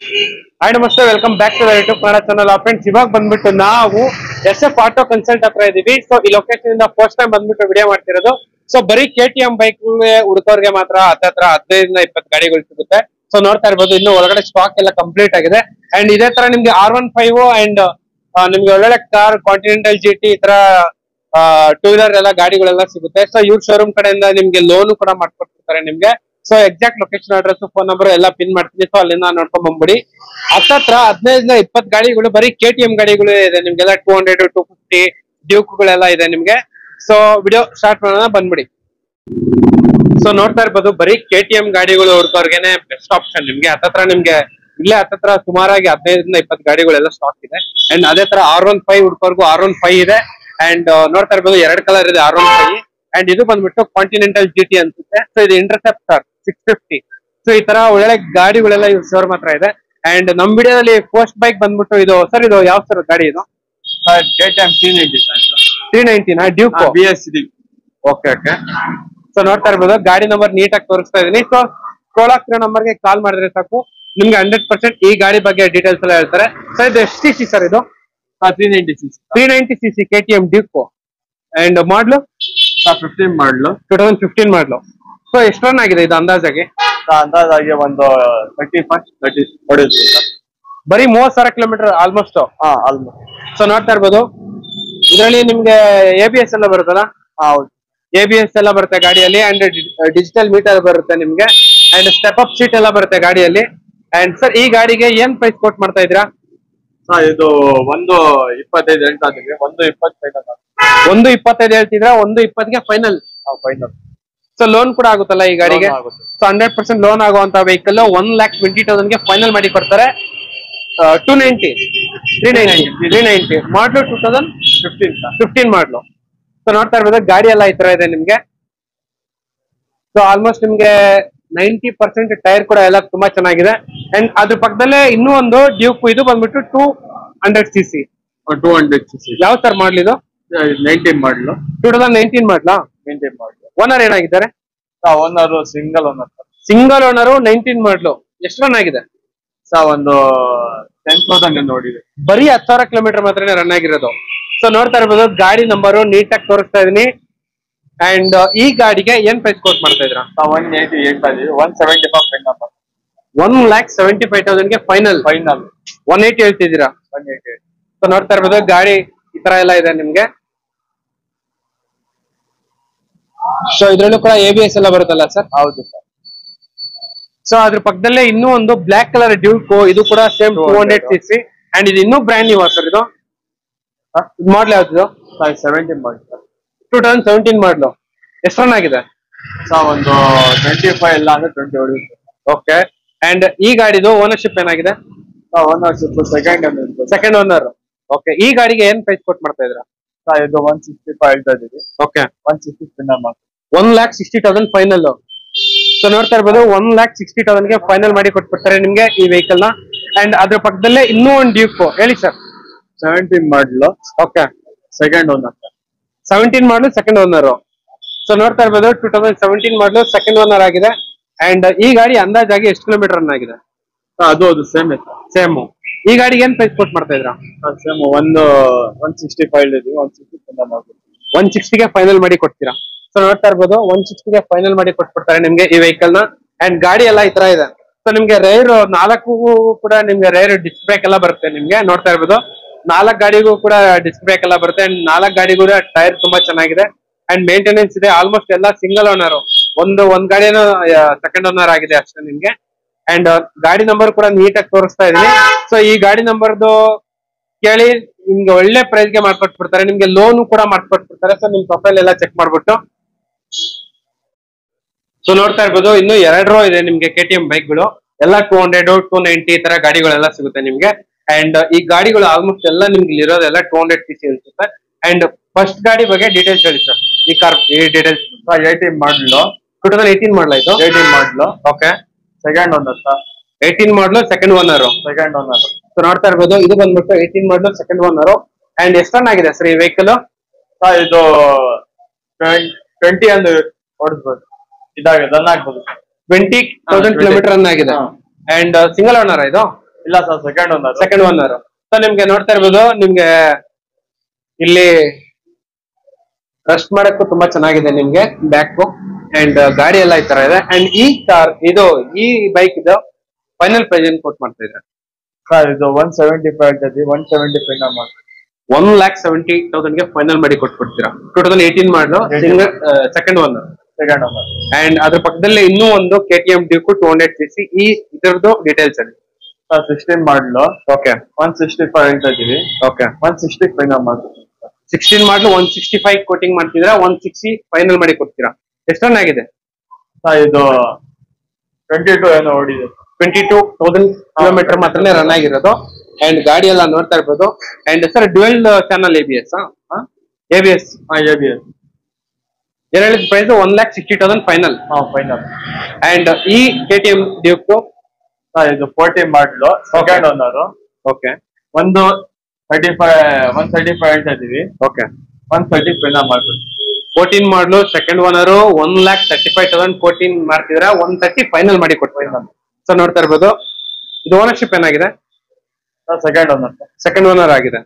Hi ನಮಸ್ತೆ, welcome back to YouTube Kannada channel. Friends, ಇವಾಗ ಬಂದ್ಬಿಟ್ಟು ನಾವು SF ಆಟೋ ಕನ್ಸಲ್ಟ್ ಹತ್ರ ಇದೀವಿ. ಸೊ ಈ ಲೊಕೇಶನ್ ಇಂದ ಫಸ್ಟ್ ಟೈಮ್ ಬಂದ್ಬಿಟ್ಟು ವಿಡಿಯೋ ಮಾಡ್ತಿರೋದು. ಸೊ ಬರೀ KTM ಬೈಕ್ ಹುಡುಕೋರ್ಗೆ ಮಾತ್ರ ಹತ್ರ 15-20 ಗಾಡಿಗಳು ಸಿಗುತ್ತೆ. ಸೊ ನೋಡ್ತಾ ಇರ್ಬೋದು, ಇನ್ನು ಒಳಗಡೆ ಸ್ಟಾಕ್ ಎಲ್ಲ ಕಂಪ್ಲೀಟ್ ಆಗಿದೆ. ಅಂಡ್ ಇದೇ ತರ ನಿಮ್ಗೆ R15 ಅಂಡ್ ನಿಮ್ಗೆ ಒಳ್ಳೊಳ್ಳೆ ಕಾರ್, ಕಾಂಟಿನೆಂಟಲ್ GT ಈ ತರ ಟೂ ವೀಲರ್ ಎಲ್ಲ ಗಾಡಿಗಳೆಲ್ಲ ಸಿಗುತ್ತೆ. ಸೊ ಇವ್ರ ಶೋರೂಮ್ ಕಡೆಯಿಂದ ನಿಮ್ಗೆ ಲೋನು ಕೂಡ ಮಾಡ್ಕೊಡ್ತಿರ್ತಾರೆ ನಿಮ್ಗೆ. So exact location, address, phone number ಎಲ್ಲ ಪಿನ್ ಮಾಡ್ತೀನಿ. ಸೊ ಅಲ್ಲಿಂದ ನೋಡ್ಕೊಂಡ್ ಬಂದ್ಬಿಡಿ. ಹತ್ರ 15-20 ಗಾಡಿಗಳು ಬರೀ KTM ಗಾಡಿಗಳು ಇದೆ ನಿಮ್ಗೆಲ್ಲ. 200, 250 ಡ್ಯೂಕ್ಗಳೆಲ್ಲ ಇದೆ ನಿಮ್ಗೆ. ಸೊ ವಿಡಿಯೋ ಸ್ಟಾರ್ಟ್ ಮಾಡೋಣ, ಬಂದ್ಬಿಡಿ. ಸೊ ನೋಡ್ತಾ ಇರ್ಬೋದು, ಬರೀ KTM ಗಾಡಿಗಳು ಹುಡ್ಕೋರ್ಗೆನೆ ಬೆಸ್ಟ್ ಆಪ್ಷನ್ ನಿಮ್ಗೆ. ಹತ್ರ ನಿಮ್ಗೆ ಇಲ್ಲೇ ಹತ್ರ ಸುಮಾರಾಗಿ 15-20 ಗಾಡಿಗಳೆಲ್ಲ ಸ್ಟಾಕ್ ಇದೆ. ಅಂಡ್ ಅದೇ ತರ R15 ಹುಡ್ಕೋರ್ಗು R15 ಇದೆ. ಅಂಡ್ ನೋಡ್ತಾ ಇರ್ಬೋದು, 2 ಕಲರ್ ಇದೆ R15. ಅಂಡ್ ಇದು ಬಂದ್ಬಿಟ್ಟು ಕಾಂಟಿನೆಂಟಲ್ GT ಅನ್ಸುತ್ತೆ. ಸೊ ಇದು ಇಂಟರ್ಸೆಪ್ಟರ್ 650. ಸೊ ಈ ತರ ಒಳ್ಳೆ ಗಾಡಿಗಳೆಲ್ಲ ಇವ್ ಶೋರೂಮ್ ಹತ್ರ ಇದೆ. ಅಂಡ್ ನಮ್ ವಿಡಿಯೋದಲ್ಲಿ ಫಸ್ಟ್ ಬೈಕ್ ಬಂದ್ಬಿಟ್ಟು ಇದು ಸರ್, ಇದು ಯಾವ ಸರ್ ಗಾಡಿ ಇದು? KTM 390 390 Duke BSD. Okay. So ನೋಡ್ತಾ ಇರ್ಬೋದು, ಗಾಡಿ ನಂಬರ್ ನೀಟಾಗಿ ತೋರಿಸ್ತಾ ಇದೀನಿ. ಸೊ ಸ್ಕ್ರೋಲ್ ಆಗ್ತಿರೋ ನಂಬರ್ಗೆ ಕಾಲ್ ಮಾಡಿದ್ರೆ ಸಾಕು, ನಿಮ್ಗೆ 100% ಈ ಗಾಡಿ ಬಗ್ಗೆ ಡೀಟೇಲ್ಸ್ ಎಲ್ಲ ಹೇಳ್ತಾರೆ. ಸರ್ ಇದು ಎಷ್ಟು CC ಸರ್ ಇದು? 390cc KTM Duke. ಅಂಡ್ ಮಾಡ್ಲು 15 ಮಾಡಲು, 2015 ಮಾಡ್ಲು. ಸೊ ಎಷ್ಟು ರನ್ ಆಗಿದೆ ಇದು ಅಂದಾಜಾಗಿ? ಅಂದಾಜಾಗಿ ಒಂದು 30 ಹೊಡೆಯುತ್ತೆ ಸರ್. ಬರೀ 30,000 ಕಿಲೋಮೀಟರ್ ಆಲ್ಮೋಸ್ಟ್. ಆಲ್ಮೋಸ್ಟ್. ಸೊ ನೋಡ್ತಾ ಇರ್ಬೋದು, ಇದರಲ್ಲಿ ನಿಮ್ಗೆ ABS ಎಲ್ಲ ಬರುತ್ತಲ್ಲ? ಹೌದು, ABS ಎಲ್ಲ ಬರುತ್ತೆ ಗಾಡಿಯಲ್ಲಿ. ಅಂಡ್ ಡಿಜಿಟಲ್ ಮೀಟರ್ ಬರುತ್ತೆ ನಿಮ್ಗೆ. ಅಂಡ್ ಸ್ಟೆಪ್ ಅಪ್ ಸೀಟ್ ಎಲ್ಲ ಬರುತ್ತೆ ಗಾಡಿಯಲ್ಲಿ. ಅಂಡ್ ಸರ್, ಈ ಗಾಡಿಗೆ ಏನ್ ಪ್ರೈಸ್ ಕೋಟ್ ಮಾಡ್ತಾ ಇದ್ದೀರಾ? ಇದು 1.25 ಹೇಳ್ತಾ ಇದೀವಿ. 1.25 1.25 ಹೇಳ್ತಿದ್ರ? 1.20ಗೆ ಫೈನಲ್. ಫೈನಲ್. ಸೊ ಲೋನ್ ಕೂಡ ಆಗುತ್ತಲ್ಲ ಈ ಗಾಡಿಗೆ? ಆಗುತ್ತೆ. ಸೊ 100% ಲೋನ್ ಆಗುವಂತ ವೆಹಿಕಲ್ 1,20,000ಗೆ ಫೈನಲ್ ಮಾಡಿ ಕೊಡ್ತಾರೆ. 390 ಮಾಡ್ಲು 2015 ಮಾಡ್ಲು. ಸೊ ನೋಡ್ತಾ ಇರ್ಬೋದು, ಗಾಡಿ ಎಲ್ಲ ಈ ತರ ಇದೆ ನಿಮ್ಗೆ. ಸೊ ಆಲ್ಮೋಸ್ಟ್ ನಿಮ್ಗೆ 90% ಟೈರ್ ಕೂಡ ಎಲ್ಲ ತುಂಬಾ ಚೆನ್ನಾಗಿದೆ. ಅಂಡ್ ಅದ್ರ ಪಕ್ಕದಲ್ಲೇ ಇನ್ನೂ ಒಂದು ಡ್ಯೂಕ್, ಇದು ಬಂದ್ಬಿಟ್ಟು 200cc. 200cc. ಯಾವ ಸರ್ ಮಾಡ್ಲಿ ಇದು? 19 ಮಾಡಲು, 2019 ಮಾಡ್ಲಾ? 19 ಮಾಡಲು. ಓನರ್ ಏನಾಗಿದ್ದಾರೆ? Owner single owner. Single owner, 19 ಮಾಡ್ಲು. ಎಷ್ಟು ರನ್ ಆಗಿದೆ? ಒಂದು 10,000 ನೋಡಿದೆ. ಬರೀ 10,000 ಕಿಲೋಮೀಟರ್ ಮಾತ್ರ ರನ್ ಆಗಿರೋದು. ಸೊ ನೋಡ್ತಾ ಇರ್ಬೋದು, ಗಾಡಿ ನಂಬರು ನೀಟಾಗಿ ತೋರಿಸ್ತಾ ಇದೀನಿ. ಅಂಡ್ ಈ ಗಾಡಿಗೆ ಏನ್ ಪ್ರೈಸ್ ಕೋಟ್ ಮಾಡ್ತಾ ಇದ್ರ? 180 ಹೇಳ್ತಾ ಇದೀವಿ. 175 1,75,000ಗೆ ಫೈನಲ್. 180 ಹೇಳ್ತಿದ್ದೀರಾ? 180. ಸೊ ನೋಡ್ತಾ ಇರ್ಬೋದು, ಗಾಡಿ ಈ ತರ ಎಲ್ಲ ಇದೆ ನಿಮ್ಗೆ. ಸೊ ಇದ್ರಲ್ಲೂ ಕೂಡ ABS ಎಲ್ಲ ಬರುತ್ತಲ್ಲ ಸರ್? ಹೌದು ಸರ್. ಸೊ ಅದ್ರ ಪಕ್ಕದಲ್ಲೇ ಇನ್ನೂ ಒಂದು ಬ್ಲಾಕ್ ಕಲರ್ ಡ್ಯೂಕ್, ಇದು ಕೂಡ ಸೇಮ್ 200cc. ಅಂಡ್ ಇದು ಇನ್ನೂ ಬ್ರ್ಯಾಂಡ್ ನ್ಯೂ ಸರ್ ಇದು? ಮಾಡ್ಲ್ ಯಾವ್ದು? 17 ಮಾಡಲು. 2017 ಮಾಡ್ಲು. ಎಷ್ಟು ರನ್ ಆಗಿದೆ? ಒಂದು 25 ಇಲ್ಲ ಅಂದ್ರೆ 20 ಹೊಡೆಯುತ್ತೆ. ಓಕೆ. ಅಂಡ್ ಈ ಗಾಡಿದು ಓನರ್ಶಿಪ್ ಏನಾಗಿದೆ? Ownership second owner. ಓಕೆ. ಈ ಗಾಡಿಗೆ ಏನ್ ಪ್ರೈಸ್ ಕೊಟ್ ಮಾಡ್ತಾ ಇದ್ರ? ಇದು 165 ಹೇಳ್ತಾ ಇದೀವಿ. ಓಕೆ. 160 ಫಿನ್ನಲ್ ಮಾಡಿ. 1,60,000 ಫೈನಲ್. ಸೊ ನೋಡ್ತಾ ಇರ್ಬೋದು, 1,60,000ಗೆ ಫೈನಲ್ ಮಾಡಿ ಕೊಟ್ಬಿಡ್ತಾರೆ ನಿಮ್ಗೆ ಈ ವೆಹಿಕಲ್ ನ. ಅಂಡ್ ಅದ್ರ ಪಕ್ಕದಲ್ಲೇ ಇನ್ನೂ ಒಂದು ಡ್ಯೂಕ್. ಹೇಳಿ ಸರ್. 17 ಮಾಡಲು. ಓಕೆ. Second owner. 17 ಮಾಡಲು ಸೆಕೆಂಡ್ ಓನರ್. ಸೊ ನೋಡ್ತಾ ಇರ್ಬೋದು, 2017 ಮಾಡಲು ಸೆಕೆಂಡ್ ಓನರ್ ಆಗಿದೆ. ಅಂಡ್ ಈ ಗಾಡಿ ಅಂದಾಜಾಗಿ ಎಷ್ಟು ಕಿಲೋಮೀಟರ್ ರನ್ ಆಗಿದೆ? ಅದು ಸೇಮ್ ಸೇಮ್. ಈ ಗಾಡಿಗೆ ಏನ್ ಪ್ರೈಸ್ ಕೊಟ್ ಮಾಡ್ತಾ ಇದ್ರ? ಸೇಮ್ 165 ಹೇಳಿದ್ವಿ. 160 ಫಿನ್ನಲ್ ಆಗುತ್ತೆ. 160ಗೆ ಫೈನಲ್ ಮಾಡಿ ಕೊಡ್ತೀರಾ? ಸೊ ನೋಡ್ತಾ ಇರ್ಬೋದು, 160ಗೆ ಫೈನಲ್ ಮಾಡಿ ಕೊಟ್ಬಿಡ್ತಾರೆ ನಿಮ್ಗೆ ಈ ವೆಹಿಕಲ್ ನ. ಅಂಡ್ ಗಾಡಿ ಎಲ್ಲ ಈ ತರ ಇದೆ. ಸೊ ನಿಮ್ಗೆ ರೈರ್ 4 ಕೂಡ ನಿಮ್ಗೆ ರೈರ್ ಡಿಸ್ಕ್ ಬ್ರೇಕ್ ಎಲ್ಲ ಬರುತ್ತೆ ನಿಮ್ಗೆ. ನೋಡ್ತಾ ಇರ್ಬೋದು, 4 ಗಾಡಿಗೂ ಕೂಡ ಡಿಸ್ಕ್ ಬ್ರೇಕ್ ಎಲ್ಲ ಬರುತ್ತೆ. ಅಂಡ್ 4 ಗಾಡಿಗೂ ಟೈರ್ ತುಂಬಾ ಚೆನ್ನಾಗಿದೆ. ಅಂಡ್ ಮೇಂಟೆನೆನ್ಸ್ ಇದೆ. ಆಲ್ಮೋಸ್ಟ್ ಎಲ್ಲ ಸಿಂಗಲ್ ಓನರ್. ಒಂದ್ ಗಾಡಿನೂ ಸೆಕೆಂಡ್ ಓನರ್ ಆಗಿದೆ ಅಷ್ಟೇ ನಿಮ್ಗೆ. ಅಂಡ್ ಗಾಡಿ ನಂಬರ್ ಕೂಡ ನೀಟಾಗಿ ತೋರಿಸ್ತಾ ಇದೀನಿ. ಸೊ ಈ ಗಾಡಿ ನಂಬರ್ದು ಕೇಳಿ ನಿಮ್ಗೆ ಒಳ್ಳೆ ಪ್ರೈಸ್ ಗೆ ಮಾಡ್ಕೊಟ್ಬಿಡ್ತಾರೆ. ನಿಮ್ಗೆ ಲೋನ್ ಕೂಡ ಮಾಡ್ಕೊಟ್ಬಿಡ್ತಾರೆ. ಸೊ ನಿಮ್ ಪ್ರೊಫೈಲ್ ಎಲ್ಲ ಚೆಕ್ ಮಾಡ್ಬಿಟ್ಟು. ಸೊ ನೋಡ್ತಾ ಇರ್ಬೋದು, ಇನ್ನು 2 ರೋ ಇದೆ ನಿಮ್ಗೆ KTM ಬೈಕ್ಗಳು. ಎಲ್ಲ 200, 290 ಈ ತರ ಗಾಡಿಗಳೆಲ್ಲ ಸಿಗುತ್ತೆ ನಿಮ್ಗೆ. ಅಂಡ್ ಈ ಗಾಡಿಗಳು ಆಲ್ಮೋಸ್ಟ್ ಎಲ್ಲ ನಿಮ್ಗೆ ಇರೋದೆಲ್ಲ 200cc ಅನ್ಸುತ್ತೆ. ಅಂಡ್ ಫಸ್ಟ್ ಗಾಡಿ ಬಗ್ಗೆ ಡೀಟೇಲ್ಸ್ ಹೇಳಿ ಸರ್. ಈ ಕಾರ್ ಈ ಡೀಟೇಲ್ಸ್. 18 ಮಾಡಲು. 2018 ಮಾಡ್ಲಾಯ್ತು. 18 ಮಾಡಲು. Okay. Second owner. 18 ಮಾಡ್ಲು second owner. Second owner. So ನೋಡ್ತಾ ಇರ್ಬೋದು, ಇದು ಬಂದ್ಬಿಟ್ಟು 18 ಮಾಡ್ಲು ಸೆಕೆಂಡ್ ಓನರ್. ಅಂಡ್ ಎಷ್ಟು ರನ್ ಆಗಿದೆ ಸರ್ ಈ ವೆಹಿಕಲ್? ಇದು 20 ಅಂದ್ರೆ ಹೊಡೆದ್ಬೋದು. ಇದಾಗಿದೆ, ರನ್ ಆಗ್ಬೋದು. 20,000 ಕಿಲೋಮೀಟರ್ ರನ್ ಆಗಿದೆ. ಅಂಡ್ ಸಿಂಗಲ್ ಓನರ್ ಇದು? ಇಲ್ಲ sir, second owner. Second owner. So ನಿಮ್ಗೆ ನೋಡ್ತಾ ಇರ್ಬೋದು, ನಿಮ್ಗೆ ಇಲ್ಲಿ ರೆಸ್ಟ್ ಮಾಡಕ್ಕೂ ತುಂಬಾ ಚೆನ್ನಾಗಿದೆ ನಿಮ್ಗೆ ಬ್ಯಾಕ್ ಅಂಡ್ ಗಾಡಿ ಎಲ್ಲ ಈ ತರ ಇದೆ. ಅಂಡ್ ಈ ಕಾರ್ ಈ ಬೈಕ್ ಇದು ಫೈನಲ್ ಪ್ರೈಸ್ ಏನ್ ಕೊಟ್ ಮಾಡ್ತಾ ಇದ್ದಾರೆ ಸರ್? ಇದು 175 ಆಗ್ತದೆ, 175 ಮಾಡಿ 1,70,000 ಗೆ ಫೈನಲ್ ಮಾಡಿ ಕೊಟ್ಬಿಡ್ತೀರಾ. 2018 ಮಾಡಲು second owner. Second owner. And ಅದ್ರ ಪಕ್ಕದಲ್ಲಿ ಇನ್ನೂ ಒಂದು KTM ಡ್ಯೂಕ್ 200cc. ಈ ಇದರದ್ದು ಡೀಟೇಲ್ಸ್ ಅಲ್ಲಿ 16 ಮಾಡಲು. ಓಕೆ. 165 ಹೇಳ್ತಾ ಇದೀವಿ. ಓಕೆ. 160 ಫೈನಲ್ ಮಾಡ್ತೀವಿ. 16 ಮಾಡಲು 165 ಕೋಟಿಂಗ್ ಮಾಡ್ತಿದ್ದೀರಾ, 160 ಫೈನಲ್ ಮಾಡಿ ಕೊಡ್ತೀರಾ. ಎಷ್ಟು ರನ್ ಆಗಿದೆ ಸರ್? ಇದು 22 ಏನೋ ಓಡಿದೆ. 22,000 ಕಿಲೋಮೀಟರ್ ಮಾತ್ರನೇ ರನ್ ಆಗಿರೋದು. ಅಂಡ್ ಗಾಡಿ ಎಲ್ಲ ನೋಡ್ತಾ ಇರ್ಬೋದು. And sir dual channel ABS. ABS ಏನ್ ಹೇಳಿದ ಪ್ರೈಸ್? 1,60,000 ಫೈನಲ್. ಫೈನಲ್. ಅಂಡ್ ಈ KTM ಡ್ಯೂಕ್ ಇದು 40 ಮಾಡಲು, ಸೆಕೆಂಡ್ ಓನರ್. ಓಕೆ. 135 ಹೇಳ್ತಾ ಇದೀವಿ. ಓಕೆ. 130 ಫೈನಲ್ ಮಾಡ್ತೀವಿ. 14 ಮಾಡಲು ಸೆಕೆಂಡ್ ಓನರ್, 1,35,000 14 ಮಾಡ್ತಿದ್ರ, 130 ಫೈನಲ್ ಮಾಡಿ ಕೊಡ್ತೀವಿ. ಸೊ ನೋಡ್ತಾ ಇರ್ಬೋದು. ಇದು ಓನರ್ಶಿಪ್ ಏನಾಗಿದೆ? Second owner. ಸೆಕೆಂಡ್ ಓನರ್ ಆಗಿದೆ.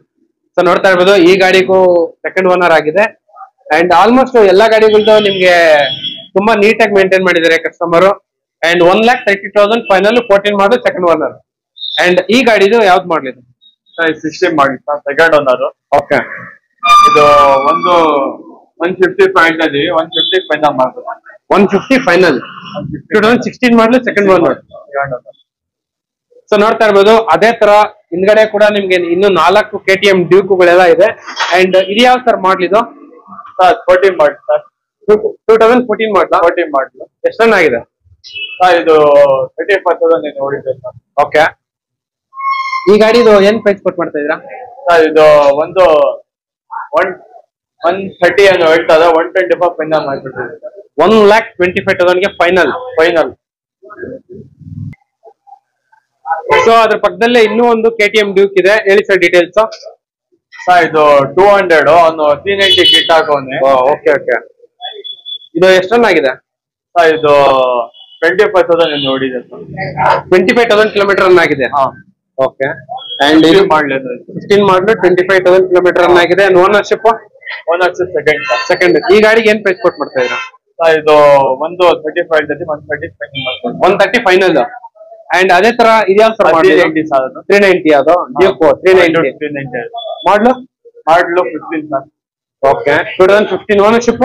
ಸೊ ನೋಡ್ತಾ ಇರ್ಬೋದು, ಈ ಗಾಡಿಗೂ ಸೆಕೆಂಡ್ ಓನರ್ ಆಗಿದೆ. ಅಂಡ್ ಆಲ್ಮೋಸ್ಟ್ ಎಲ್ಲಾ ಗಾಡಿಗಳದ್ದು ನಿಮ್ಗೆ ತುಂಬಾ ನೀಟಾಗಿ ಮೇಂಟೈನ್ ಮಾಡಿದ್ದಾರೆ ಕಸ್ಟಮರ್. ಅಂಡ್ 1,30,000 ಫೈನಲ್, 14 ಮಾಡಲು ಸೆಕೆಂಡ್ ಓನರ್. ಅಂಡ್ ಈ ಗಾಡಿದು ಯಾವ್ದು ಮಾಡ್ಲಿದೆ? 16 ಮಾಡಿ ಸೆಕೆಂಡ್ ಓನರ್. ಓಕೆ. ಇದು 150 ಹೇಳ್ತಾ ಇದೀವಿ, 150 ಫೈನಲ್ ಮಾಡ್ತೀವಿ. 150 ಫೈನಲ್. 2016 ಮಾಡಲು ಸೆಕೆಂಡ್ ಓನರ್. ಸೊ ನೋಡ್ತಾ ಇರ್ಬೋದು. ಅದೇ ತರ ಹಿಂದ್ಗಡೆ ಕೂಡ ನಿಮ್ಗೆ ಇನ್ನು 4 KTM ಡ್ಯೂಕ್ಗಳೆಲ್ಲ ಇದೆ. ಅಂಡ್ ಇದು ಯಾವ ಸರ್ ಮಾಡ್ಲಿದು? 14 ಮಾಡಿ ಸರ್. 2014 ಮಾಡ್ಲಾ? 14 ಮಾಡಲು. ಎಷ್ಟು ರನ್ ಆಗಿದೆ ಸರ್? ಇದು 35,000 ಏನು ಓಡಿದೆ ಸರ್. ಓಕೆ. ಈ ಗಾಡಿದು ಏನ್ ಪ್ರೈಸ್ ಕೊಟ್ ಮಾಡ್ತಾ ಇದ್ದೀರಾ ಸರ್? ಇದು 130 ಏನು ಹೇಳ್ತದೆ, 125 ಫೈನಲ್ ಮಾಡ್ಬಿಟ್ಟಿದೆ. 1,25,000 ಗೆ ಫೈನಲ್. ಸೊ ಅದ್ರ ಪಕ್ಕದಲ್ಲೇ ಇನ್ನೂ ಒಂದು KTM ಡ್ಯೂಕ್ ಇದೆ. ಹೇಳಿ ಸರ್ ಡೀಟೇಲ್ಸ್. ಸರ್ ಇದು 200, ಅವನು 390 ಕಿಟ್ ಹಾಕೋನೆ. ಓಕೆ. ಓಕೆ. ಇದು ಎಷ್ಟು ರನ್ ಆಗಿದೆ ಸರ್? ಇದು 25,000 ಏನು ಓಡಿದೆ ಸರ್. 25,000 ಕಿಲೋಮೀಟರ್ ರನ್ ಆಗಿದೆ. ಓಕೆ. ಅಂಡ್ ಇದು 16 ಮಾಡಲು 25,000 ಕಿಲೋಮೀಟರ್ ರನ್ ಆಗಿದೆ. Ownership second. ಈ ಗಾಡಿಗೆ ಏನ್ ಪ್ರೈಸ್ ಕೊಟ್ ಮಾಡ್ತಾ ಇದ್ದೀರಾ? ಇದು 135 ಹೇಳ್ತದೆ, 130 ಫೈನಲ್. ಅಂಡ್ ಅದೇ ತರ ಇದ್ಯಾವ ಸರ್? 390 ಅದು Duke 390 ಮಾಡ್ಲು 15 sir. Okay. 2015 ownership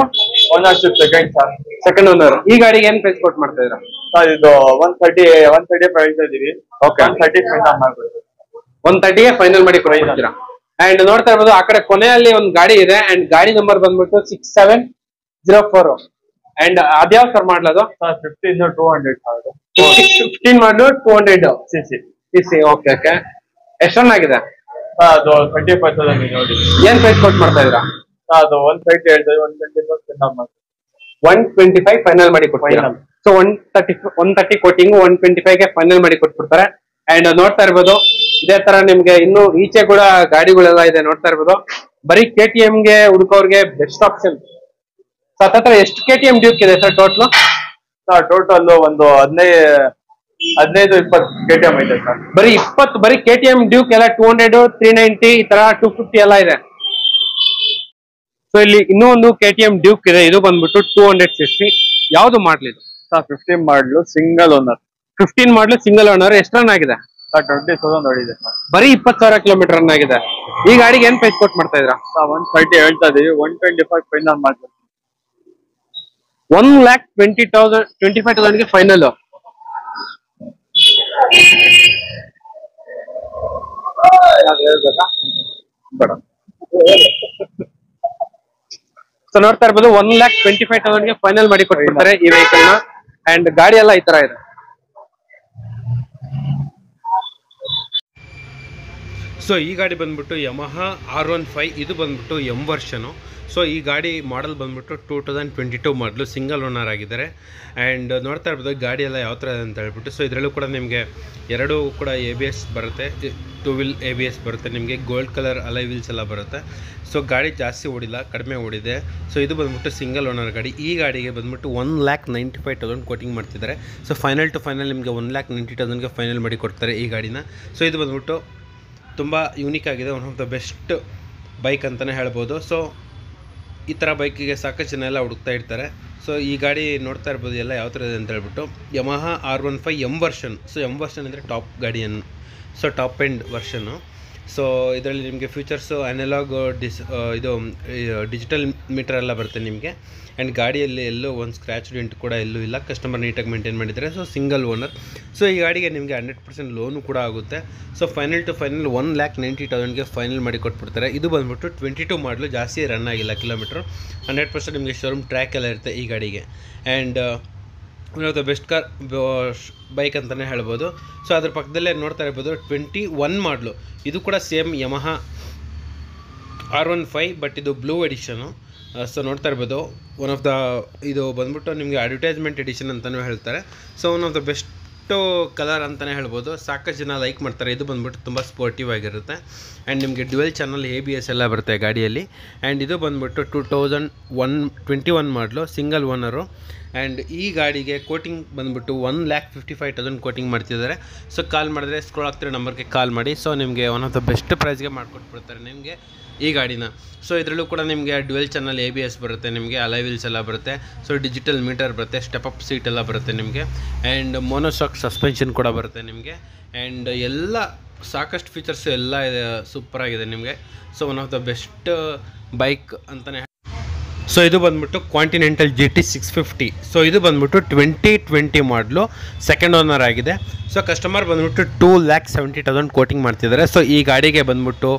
second owner. ಈ ಗಾಡಿಗೆ ಏನ್ ಪ್ರೈಸ್ ಕೊಟ್ ಮಾಡ್ತಾ ಇದ್ದೀರಾ? ಸರ್ ಇದು 135 ಹೇಳ್ತಾ ಇದೀವಿ. ಓಕೆ. 130 ಫೈನಲ್ ಮಾಡ್ಬೋದು. 130ಗೆ ಫೈನಲ್ ಮಾಡಿ ಕೊಡ್ತೀರಾ. ಅಂಡ್ ನೋಡ್ತಾ ಇರ್ಬೋದು, ಆ ಕಡೆ ಕೊನೆಯಲ್ಲಿ ಒಂದು ಗಾಡಿ ಇದೆ. ಅಂಡ್ ಗಾಡಿ ನಂಬರ್ ಬಂದ್ಬಿಟ್ಟು 6704. ಅಂಡ್ ಅದ್ಯಾವ ಸರ್ ಮಾಡ್ಲದು? 15 ಮಾಡಲು 200 cc. ಓಕೆ. ಓಕೆ. ಎಷ್ಟು ರನ್ ಆಗಿದೆ? ಅದು 35,000 ನೋಡಿ. ಏನ್ ಪ್ರೈಸ್ ಕೊಟ್ ಮಾಡ್ತಾ ಇದ್ದೀರಾ? ಅದು 130 ಹೇಳ್ತದೆ, 125 ಫೈನಲ್ ಮಾಡಿ ಕೊಡ್ತೀರಾ. ಸೊ 130 ಕೋಟಿಂಗ್, 125ಗೆ ಫೈನಲ್ ಮಾಡಿ ಕೊಟ್ಬಿಡ್ತಾರೆ. ಅಂಡ್ ನೋಡ್ತಾ ಇರ್ಬೋದು, ಇದೇ ತರ ನಿಮ್ಗೆ ಇನ್ನು ಈಚೆ ಕೂಡ ಗಾಡಿಗಳೆಲ್ಲ ಇದೆ. ನೋಡ್ತಾ ಇರ್ಬೋದು, ಬರೀ KTM ಗೆ ಹುಡುಕೋರ್ಗೆ ಬೆಸ್ಟ್ ಆಪ್ಷನ್. ಸೊ ಹತ್ರ ಎಷ್ಟು KTM ಡ್ಯೂಕ್ ಇದೆ ಸರ್ ಟೋಟಲ್? ಟೋಟಲ್ ಒಂದು 15-20 KTM ಇದೆ ಸರ್. ಬರೀ 20 ಬರೀ KTM ಡ್ಯೂಕ್ ಎಲ್ಲ 200, 390 ಈ ತರ 250 ಎಲ್ಲ ಇದೆ. ಸೊ ಇಲ್ಲಿ ಇನ್ನೂ ಒಂದು KTM ಡ್ಯೂಕ್ ಇದೆ. ಇದು ಬಂದ್ಬಿಟ್ಟು 200cc. ಯಾವ್ದು ಮಾಡ್ಲಿದು? 15 ಮಾಡಲು ಸಿಂಗಲ್ ಓನರ್. 15 ಮಾಡಲು ಸಿಂಗಲ್ ಓನರ್. ಎಷ್ಟು ರನ್ ಆಗಿದೆ? 20,000 ಓಡಿದೆ ಸರ್. ಬರೀ 20,000 ಕಿಲೋಮೀಟರ್ ರನ್ ಆಗಿದೆ. ಈ ಗಾಡಿಗೆ ಏನ್ ಪ್ರೈಸ್ ಕೊಟ್ ಮಾಡ್ತಾ ಇದ್ರಾ? 130 ಹೇಳ್ತಾ ಇದೀವಿ, 125 ಫೈನಲ್ ಮಾಡ್ತೀವಿ. 1,25,000 ಫೈನಲ್. ಸೊ ನೋಡ್ತಾ ಇರ್ಬೋದು, 1,25,000 ಫೈನಲ್ ಮಾಡಿ ಕೊಟ್ಟಿರ್ತಾರೆ ಈ ವೆಹಿಕಲ್ ನ. ಅಂಡ್ ಗಾಡಿ ಎಲ್ಲ ಈ ತರ ಇದೆ. ಸೊ ಈ ಗಾಡಿ ಬಂದ್ಬಿಟ್ಟು ಯಮಹಾ R15, ಇದು ಬಂದ್ಬಿಟ್ಟು ಎಮ್ ವರ್ಷನು. ಸೊ ಈ ಗಾಡಿ ಮಾಡಲ್ ಬಂದ್ಬಿಟ್ಟು 2022 ಮಾಡಲು, ಸಿಂಗಲ್ ಓನರ್ ಆಗಿದ್ದಾರೆ. ಆ್ಯಂಡ್ ನೋಡ್ತಾ ಇರ್ಬೋದು ಗಾಡಿ ಎಲ್ಲ ಯಾವ ಥರ ಇದೆ ಅಂತ ಹೇಳ್ಬಿಟ್ಟು. ಸೊ ಇದರಲ್ಲೂ ಕೂಡ ನಿಮಗೆ ಎರಡೂ ಕೂಡ ABS ಬರುತ್ತೆ, 2 wheel ABS ಬರುತ್ತೆ, ನಿಮಗೆ ಗೋಲ್ಡ್ ಕಲರ್ ಅಲೈ ವೀಲ್ಸ್ ಎಲ್ಲ ಬರುತ್ತೆ. ಸೊ ಗಾಡಿ ಜಾಸ್ತಿ ಓಡಿಲ್ಲ, ಕಡಿಮೆ ಓಡಿದೆ. ಸೊ ಇದು ಬಂದ್ಬಿಟ್ಟು ಸಿಂಗಲ್ ಓನರ್ ಗಾಡಿ. ಈ ಗಾಡಿಗೆ ಬಂದ್ಬಿಟ್ಟು 1,95,000 ಕೋಟಿಂಗ್ ಮಾಡ್ತಿದ್ದಾರೆ. ಸೊ ಫೈನಲ್ ಟು ಫೈನಲ್ ನಿಮಗೆ 1,90,000ಗೆ ಫೈನಲ್ ಮಾಡಿ ಕೊಡ್ತಾರೆ ಈ ಗಾಡಿನ. ಸೊ ಇದು ಬಂದ್ಬಿಟ್ಟು ತುಂಬ ಯೂನಿಕ್ ಆಗಿದೆ, one of the best bike ಅಂತಲೇ ಹೇಳ್ಬೋದು. ಸೊ ಈ ಥರ ಬೈಕಿಗೆ ಸಾಕಷ್ಟು ಜನ ಎಲ್ಲ ಹುಡುಕ್ತಾ ಇರ್ತಾರೆ. ಸೊ ಈ ಗಾಡಿ ನೋಡ್ತಾ ಇರ್ಬೋದು ಎಲ್ಲ ಯಾವ ಥರ ಇದೆ ಅಂತ ಹೇಳ್ಬಿಟ್ಟು. Yamaha R15 M version. So M version ಅಂದರೆ ಟಾಪ್ ಗಾಡಿಯನ್ನು, ಸೊ ಟಾಪ್ ಎಂಡ್ ವರ್ಷನ್ನು. ಸೊ ಇದರಲ್ಲಿ ನಿಮಗೆ ಫ್ಯೂಚರ್ಸು ಅನಲಾಗ್ ಇದು ಡಿಜಿಟಲ್ ಮೀಟರ್ ಎಲ್ಲ ಬರುತ್ತೆ ನಿಮಗೆ. ಆ್ಯಂಡ್ ಗಾಡಿಯಲ್ಲಿ ಎಲ್ಲೂ ಒಂದು ಸ್ಕ್ರ್ಯಾಚ್ ಡೆಂಟ್ ಕೂಡ ಎಲ್ಲೂ ಇಲ್ಲ, ಕಸ್ಟಮರ್ ನೀಟಾಗಿ ಮೇಂಟೈನ್ ಮಾಡಿದ್ದಾರೆ. So single owner. ಸೊ ಈ ಗಾಡಿಗೆ ನಿಮಗೆ 100% ಲೋನು ಕೂಡ ಆಗುತ್ತೆ. ಸೊ ಫೈನಲ್ ಟು ಫೈನಲ್ 1,90,000ಗೆ ಫೈನಲ್ ಮಾಡಿ ಕೊಟ್ಬಿಡ್ತಾರೆ. ಇದು ಬಂದ್ಬಿಟ್ಟು 22 ಮಾಡಲು, ಜಾಸ್ತಿ ರನ್ ಆಗಿಲ್ಲ ಕಿಲೋಮೀಟ್ರು. 100% ನಿಮಗೆ ಶೋರೂಮ್ ಟ್ರ್ಯಾಕ್ ಎಲ್ಲ ಇರುತ್ತೆ ಈ ಗಾಡಿಗೆ. And one of the best bike ಅಂತಲೇ ಹೇಳ್ಬೋದು. ಸೊ ಅದ್ರ ಪಕ್ಕದಲ್ಲೇ ನೋಡ್ತಾ ಇರ್ಬೋದು 21 ಮಾಡಲು, ಇದು ಕೂಡ ಸೇಮ್ ಯಮಹಾ R15, ಬಟ್ ಇದು ಬ್ಲೂ ಎಡಿಷನು. ಸೊ ನೋಡ್ತಾ ಇರ್ಬೋದು ಒನ್ ಆಫ್ ದ, ಇದು ಬಂದ್ಬಿಟ್ಟು ನಿಮಗೆ ಅಡ್ವರ್ಟೈಸ್ಮೆಂಟ್ ಎಡಿಷನ್ ಅಂತಲೂ ಹೇಳ್ತಾರೆ. So one of the best colour ಅಂತಲೇ ಹೇಳ್ಬೋದು, ಸಾಕಷ್ಟು ಜನ ಲೈಕ್ ಮಾಡ್ತಾರೆ. ಇದು ಬಂದ್ಬಿಟ್ಟು ತುಂಬ ಸ್ಪೋರ್ಟಿವ್ ಆಗಿರುತ್ತೆ. ಆ್ಯಂಡ್ ನಿಮಗೆ ಡ್ಯುವೆಲ್ ಚಾನಲ್ ABS ಎಲ್ಲ ಬರುತ್ತೆ ಗಾಡಿಯಲ್ಲಿ. ಆ್ಯಂಡ್ ಇದು ಬಂದ್ಬಿಟ್ಟು 2021 ಮಾಡಲು, ಸಿಂಗಲ್ ಓನರು. ಆ್ಯಂಡ್ ಈ ಗಾಡಿಗೆ ಕೋಟಿಂಗ್ ಬಂದ್ಬಿಟ್ಟು 1,55,000 ಕೋಟಿಂಗ್ ಮಾಡ್ತಿದ್ದಾರೆ. ಸೊ ಕಾಲ್ ಮಾಡಿದ್ರೆ ಸ್ಕ್ರೋಲ್ ಆಗ್ತಿರೋ ನಂಬರ್ಗೆ ಕಾಲ್ ಮಾಡಿ. ಸೊ ನಿಮಗೆ ಒನ್ ಆಫ್ ದ ಬೆಸ್ಟ್ ಪ್ರೈಸ್ಗೆ ಮಾಡಿಕೊಟ್ಬಿಡ್ತಾರೆ ನಿಮಗೆ ಈ ಗಾಡಿನ. ಸೊ ಇದರಲ್ಲೂ ಕೂಡ ನಿಮಗೆ ಡ್ಯುವೆಲ್ ಚಾನಲ್ ABS ಬರುತ್ತೆ, ನಿಮಗೆ ಅಲೈ ವೀಲ್ಸ್ ಎಲ್ಲ ಬರುತ್ತೆ. ಸೊ ಡಿಜಿಟಲ್ ಮೀಟರ್ ಬರುತ್ತೆ, ಸ್ಟೆಪ್ ಅಪ್ ಸೀಟ್ ಎಲ್ಲ ಬರುತ್ತೆ ನಿಮಗೆ. ಆ್ಯಂಡ್ ಮೋನೋಶಾಕ್ ಸಸ್ಪೆನ್ಷನ್ ಕೂಡ ಬರುತ್ತೆ ನಿಮಗೆ. ಆ್ಯಂಡ್ ಎಲ್ಲ ಸಾಕಷ್ಟು ಫೀಚರ್ಸು ಎಲ್ಲ ಇದೆ, ಸೂಪರಾಗಿದೆ ನಿಮಗೆ. So one of the best bike ಅಂತಲೇ. ಸೊ ಇದು ಬಂದ್ಬಿಟ್ಟು ಕಾಂಟಿನೆಂಟಲ್ GT 650. ಸೊ ಇದು ಬಂದ್ಬಿಟ್ಟು 2020 ಮಾಡಲು, ಸೆಕೆಂಡ್ ಓನರ್ ಆಗಿದೆ. ಸೊ ಕಸ್ಟಮರ್ ಬಂದ್ಬಿಟ್ಟು 2,70,000 ಕೋಟಿಂಗ್ ಮಾಡ್ತಿದ್ದಾರೆ. ಸೊ ಈ ಗಾಡಿಗೆ ಬಂದ್ಬಿಟ್ಟು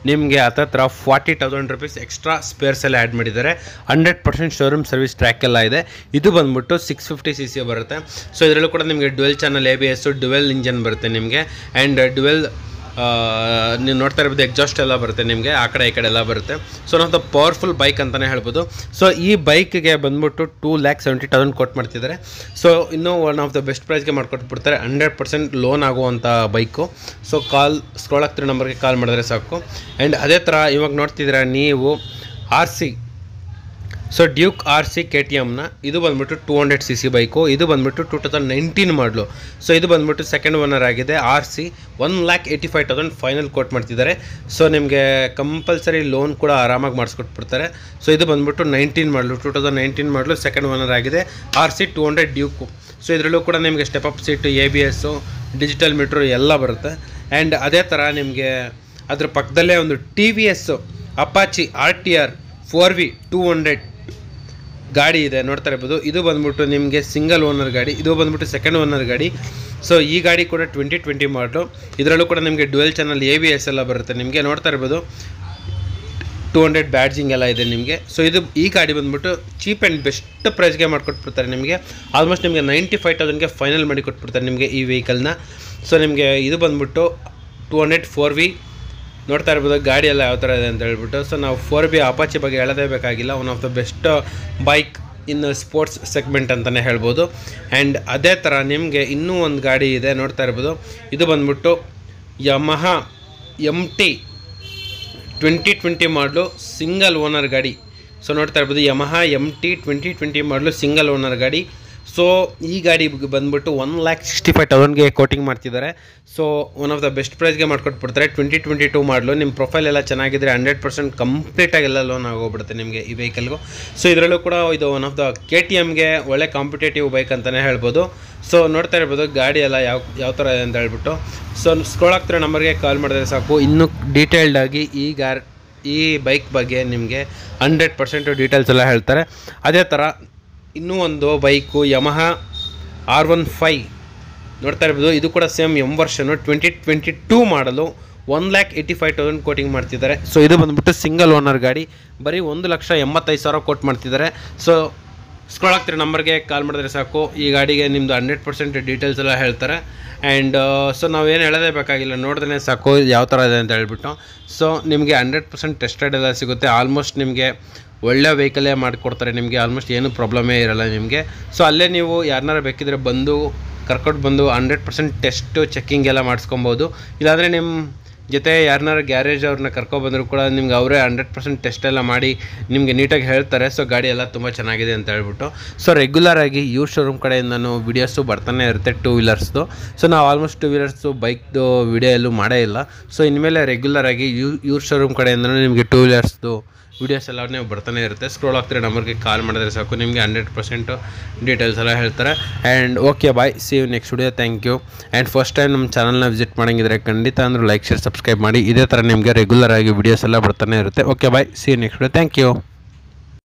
ನಿಮಗೆ ಹತ್ರ 40,000 ರುಪೀಸ್ ಎಕ್ಸ್ಟ್ರಾ ಸ್ಪೇರ್ಸ್ ಎಲ್ಲ ಆ್ಯಡ್ ಮಾಡಿದ್ದಾರೆ. 100% ಶೋರೂಮ್ ಸರ್ವಿಸ್ ಟ್ರ್ಯಾಕ್ ಎಲ್ಲ ಇದೆ. ಇದು ಬಂದ್ಬಿಟ್ಟು 650cc ಬರುತ್ತೆ. ಸೊ ಇದರಲ್ಲೂ ಕೂಡ ನಿಮಗೆ dual channel ABS, dual engine ಬರುತ್ತೆ ನಿಮಗೆ. ಆ್ಯಂಡ್ ಡ್ಯುವೆಲ್ ನೀವು ನೋಡ್ತಾ ಇರ್ಬೋದು ಎಕ್ಸಾಸ್ಟ್ ಎಲ್ಲ ಬರುತ್ತೆ ನಿಮಗೆ, ಆ ಕಡೆ ಈ ಕಡೆ ಎಲ್ಲ ಬರುತ್ತೆ. So one of the powerful bike ಅಂತಲೇ ಹೇಳ್ಬೋದು. ಸೊ ಈ ಬೈಕ್ಗೆ ಬಂದ್ಬಿಟ್ಟು 2,70,000 ಕೊಟ್ಟು ಮಾಡ್ತಿದ್ದಾರೆ. ಸೊ ಇನ್ನೂ ಒನ್ ಆಫ್ ದ ಬೆಸ್ಟ್ ಪ್ರೈಸ್ಗೆ ಮಾಡಿಕೊಟ್ಬಿಡ್ತಾರೆ. 100% ಲೋನ್ ಆಗುವಂಥ ಬೈಕು. ಸೊ ಸ್ಕ್ರೋಲ್ ಆಗ್ತಿರೋ ನಂಬರ್ಗೆ ಕಾಲ್ ಮಾಡಿದ್ರೆ ಸಾಕು. ಆ್ಯಂಡ್ ಅದೇ ಥರ ಇವಾಗ ನೋಡ್ತಿದ್ದೀರಾ ನೀವು RC, ಸೊ ಡ್ಯೂಕ್ RC KTMನ. ಇದು ಬಂದ್ಬಿಟ್ಟು 200cc ಬೈಕು. ಇದು ಬಂದ್ಬಿಟ್ಟು 2019 ಮಾಡಲು. ಸೊ ಇದು ಬಂದ್ಬಿಟ್ಟು ಸೆಕೆಂಡ್ ಓನರ್ ಆಗಿದೆ. RC 1,85,000 ಫೈನಲ್ ಕೋಟ್ ಮಾಡ್ತಿದ್ದಾರೆ. ಸೊ ನಿಮಗೆ ಕಂಪಲ್ಸರಿ ಲೋನ್ ಕೂಡ ಆರಾಮಾಗಿ ಮಾಡಿಸ್ಕೊಟ್ಬಿಡ್ತಾರೆ. ಸೊ ಇದು ಬಂದ್ಬಿಟ್ಟು 2019 ಮಾಡಲು, ಸೆಕೆಂಡ್ ಓನರ್ ಆಗಿದೆ. RC 200 Duke. ಸೊ ಇದರಲ್ಲೂ ಕೂಡ ನಿಮಗೆ step up seat, ABS, digital meter ಎಲ್ಲ ಬರುತ್ತೆ. ಆ್ಯಂಡ್ ಅದೇ ಥರ ನಿಮಗೆ ಅದ್ರ ಪಕ್ಕದಲ್ಲೇ ಒಂದು TVS ಅಪಾಚಿ RTR 4V 200 ಗಾಡಿ ಇದೆ, ನೋಡ್ತಾ ಇರ್ಬೋದು. ಇದು ಬಂದ್ಬಿಟ್ಟು ನಿಮಗೆ ಸಿಂಗಲ್ ಓನರ್ ಗಾಡಿ, ಇದು ಬಂದ್ಬಿಟ್ಟು ಸೆಕೆಂಡ್ ಓನರ್ ಗಾಡಿ. ಸೊ ಈ ಗಾಡಿ ಕೂಡ 2020 ಮಾಡಲು. ಇದರಲ್ಲೂ ಕೂಡ ನಿಮಗೆ ಡ್ಯುವೆಲ್ ಚಾನಲ್ ABS ಎಲ್ಲ ಬರುತ್ತೆ ನಿಮಗೆ, ನೋಡ್ತಾ ಇರ್ಬೋದು. 200 ಬ್ಯಾಡ್ಜಿಂಗ್ ಎಲ್ಲ ಇದೆ ನಿಮಗೆ. ಸೊ ಈ ಗಾಡಿ ಬಂದ್ಬಿಟ್ಟು ಚೀಪ್ ಆ್ಯಂಡ್ ಬೆಸ್ಟ್ ಪ್ರೈಸ್ಗೆ ಮಾಡಿಕೊಟ್ಬಿಡ್ತಾರೆ ನಿಮಗೆ. ಆಲ್ಮೋಸ್ಟ್ ನಿಮಗೆ 95,000ಗೆ ಫೈನಲ್ ಮಾಡಿ ಕೊಟ್ಬಿಡ್ತಾರೆ ನಿಮಗೆ ಈ ವೆಹಿಕಲ್ನ. ಸೊ ನಿಮಗೆ ಇದು ಬಂದ್ಬಿಟ್ಟು 200 4V ನೋಡ್ತಾ ಇರ್ಬೋದು ಗಾಡಿ ಎಲ್ಲ ಯಾವ ಥರ ಇದೆ ಅಂತ ಹೇಳ್ಬಿಟ್ಟು. ಸೊ ನಾವು 4V ಅಪಾಚಿ ಬಗ್ಗೆ ಹೇಳೋದೇ ಬೇಕಾಗಿಲ್ಲ, one of the best bike in sports segment ಅಂತಲೇ ಹೇಳ್ಬೋದು. ಆ್ಯಂಡ್ ಅದೇ ಥರ ನಿಮಗೆ ಇನ್ನೂ ಒಂದು ಗಾಡಿ ಇದೆ, ನೋಡ್ತಾ ಇರ್ಬೋದು. ಇದು ಬಂದ್ಬಿಟ್ಟು ಯಮಹಾ MT 2020 ಮಾಡಲು, ಸಿಂಗಲ್ ಓನರ್ ಗಾಡಿ. ಸೊ ನೋಡ್ತಾ ಇರ್ಬೋದು ಯಮಹಾ MT 2020 ಮಾಡಲು, ಸಿಂಗಲ್ ಓನರ್ ಗಾಡಿ. ಸೊ ಈ ಗಾಡಿ ಬಂದ್ಬಿಟ್ಟು 1,65,000ಗೆ ಕೋಟಿಂಗ್ ಮಾಡ್ತಿದ್ದಾರೆ. So one of the best ಪ್ರೈಸ್ಗೆ ಮಾಡಿಕೊಟ್ಬಿಡ್ತಾರೆ. 2022 ಮಾಡಲು. ನಿಮ್ಮ ಪ್ರೊಫೈಲ್ ಎಲ್ಲ ಚೆನ್ನಾಗಿದ್ದರೆ 100% ಕಂಪ್ಲೀಟಾಗೆಲ್ಲ ಲೋನ್ ಆಗೋಗ್ಬಿಡುತ್ತೆ ನಿಮಗೆ ಈ ವೆಹಿಕಲ್ಗೂ. ಸೊ ಇದರಲ್ಲೂ ಕೂಡ ಇದು ಒನ್ ಆಫ್ ದ KTMಗೆ ಒಳ್ಳೆ ಕಾಂಪಿಟೇಟಿವ್ ಬೈಕ್ ಅಂತಲೇ ಹೇಳ್ಬೋದು. ಸೊ ನೋಡ್ತಾ ಇರ್ಬೋದು ಗಾಡಿ ಎಲ್ಲ ಯಾವ ಥರ ಇದೆ ಅಂತ ಹೇಳ್ಬಿಟ್ಟು. ಸೊ ಸ್ಕ್ರೋಲ್ ಆಗ್ತಿರೋ ನಂಬರ್ಗೆ ಕಾಲ್ ಮಾಡಿದ್ರೆ ಸಾಕು, ಇನ್ನೂ ಡೀಟೇಲ್ಡಾಗಿ ಈ ಬೈಕ್ ಬಗ್ಗೆ ನಿಮಗೆ 100% ಡೀಟೇಲ್ಸ್ ಎಲ್ಲ ಹೇಳ್ತಾರೆ. ಅದೇ ಥರ ಇನ್ನೂ ಒಂದು ಬೈಕು ಯಮಹಾ R15 ನೋಡ್ತಾ ಇರ್ಬೋದು. ಇದು ಕೂಡ ಸೇಮ್ ಎಮ್ ವರ್ಷನು, 2022 ಮಾಡಲು, 1,85,000 ಕೋಟಿಂಗ್ ಮಾಡ್ತಿದ್ದಾರೆ. ಸೊ ಇದು ಬಂದ್ಬಿಟ್ಟು ಸಿಂಗಲ್ ಓನರ್ ಗಾಡಿ, ಬರೀ 1,85,000 ಕೋಟ್ ಮಾಡ್ತಿದ್ದಾರೆ. ಸೊ ಸ್ಕ್ರೋಲ್ ಆಗ್ತಿರೋ ನಂಬರ್ಗೆ ಕಾಲ್ ಮಾಡಿದ್ರೆ ಸಾಕು. ಈ ಗಾಡಿಗೆ ನಿಮ್ಮದು 100% ಡೀಟೇಲ್ಸ್ ಎಲ್ಲ ಹೇಳ್ತಾರೆ. ಆ್ಯಂಡ್ ಸೊ ನಾವೇನು ಹೇಳೋದೇ ಬೇಕಾಗಿಲ್ಲ, ನೋಡಿದ್ರೆ ಸಾಕು ಯಾವ ಥರ ಇದೆ ಅಂತ ಹೇಳ್ಬಿಟ್ಟು. ಸೊ ನಿಮಗೆ 100% ಟೆಸ್ಟೆಡ್ ಎಲ್ಲ ಸಿಗುತ್ತೆ. ಆಲ್ಮೋಸ್ಟ್ ನಿಮಗೆ ಒಳ್ಳೆ ವೆಹಿಕಲೇ ಮಾಡಿಕೊಡ್ತಾರೆ. ನಿಮಗೆ ಆಲ್ಮೋಸ್ಟ್ ಏನೂ ಪ್ರಾಬ್ಲಮೇ ಇರೋಲ್ಲ ನಿಮಗೆ. ಸೊ ಅಲ್ಲೇ ನೀವು ಯಾರನ್ನಾರು ಬೇಕಿದ್ರೆ ಬಂದು ಕರ್ಕೊಂಡು ಬಂದು 100% ಟೆಸ್ಟು ಚೆಕ್ಕಿಂಗ್ ಎಲ್ಲ ಮಾಡಿಸ್ಕೊಬೋದು. ಇಲ್ಲಾಂದರೆ ನಿಮ್ಮ ಜೊತೆ ಯಾರನ್ನಾರು ಗ್ಯಾರೇಜ್ ಅವ್ರನ್ನ ಕರ್ಕೊಬಂದರೂ ಕೂಡ ನಿಮ್ಗೆ ಅವರೇ 100% ಟೆಸ್ಟ್ ಎಲ್ಲ ಮಾಡಿ ನಿಮಗೆ ನೀಟಾಗಿ ಹೇಳ್ತಾರೆ. ಸೊ ಗಾಡಿ ಎಲ್ಲ ತುಂಬ ಚೆನ್ನಾಗಿದೆ ಅಂತ ಹೇಳ್ಬಿಟ್ಟು. ಸೊ ರೆಗ್ಯುಲರಾಗಿ ಇವ್ರ ಶೋರೂಮ್ ಕಡೆಯಿಂದನೂ ವೀಡಿಯೋಸು ಬರ್ತಾನೆ ಇರುತ್ತೆ, 2 ವೀಲರ್ಸ್ದು. ಸೊ ನಾವು ಆಲ್ಮೋಸ್ಟ್ 2 ವೀಲರ್ಸು ಬೈಕ್ದು ವೀಡಿಯೋ ಎಲ್ಲೂ ಮಾಡೇ ಇಲ್ಲ. ಸೊ ಇನ್ಮೇಲೆ ರೆಗ್ಯುಲರಾಗಿ ಇವ್ರ ಶೋರೂಮ್ ಕಡೆಯಿಂದನೂ ನಿಮಗೆ 2 ವೀಲರ್ಸ್ದು ವೀಡಿಯೋಸ್ ಎಲ್ಲವೇ ಬರ್ತಾನೆ ಇರುತ್ತೆ. ಸ್ಕ್ರೋಲ್ ಆಗ್ತಿರೋ ನಂಬರ್ಗೆ ಕಾಲ್ ಮಾಡಿದ್ರೆ ಸಾಕು, ನಿಮಗೆ 100% ಡೀಟೇಲ್ಸ್ ಎಲ್ಲ ಹೇಳ್ತಾರೆ. And okay bye, see you next video. Thank you. And first time ನಮ್ಮ ಚಾನಲ್ನ ವಿಸಿಟ್ ಮಾಡೋಂಗಿದ್ರೆ ಖಂಡಿತ ಅಂದರೂ ಲೈಕ್, ಶೇರ್, ಸಬ್ಸ್ಕ್ರೈಬ್ ಮಾಡಿ. ಇದೇ ಥರ ನಿಮಗೆ ರೆಗ್ಯುಲರ್ ಆಗಿ ವೀಡಿಯೋಸ್ ಎಲ್ಲ ಬರ್ತಾನೆ ಇರುತ್ತೆ. Okay bye, see you next video. Thank you.